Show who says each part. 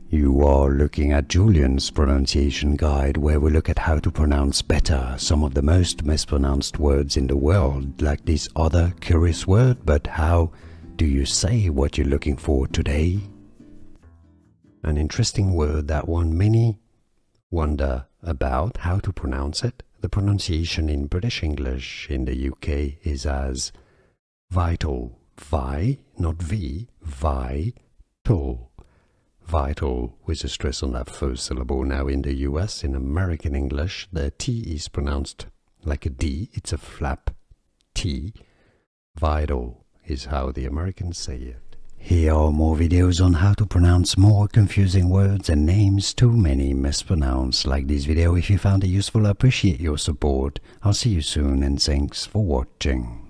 Speaker 1: You are looking at Julian's pronunciation guide, where we look at how to pronounce better some of the most mispronounced words in the world, like this other curious word. But how do you say what you're looking for today? An interesting word that many wonder about how to pronounce it. The pronunciation in British English in the UK is as vital. Vi, not V, vital. Vital, with a stress on that first syllable. Now in the US, in American English, the T is pronounced like a D. It's a flap T. Vital is how the Americans say it. Here are more videos on how to pronounce more confusing words and names too many mispronounced. Like this video if you found it useful. I appreciate your support. I'll see you soon and thanks for watching.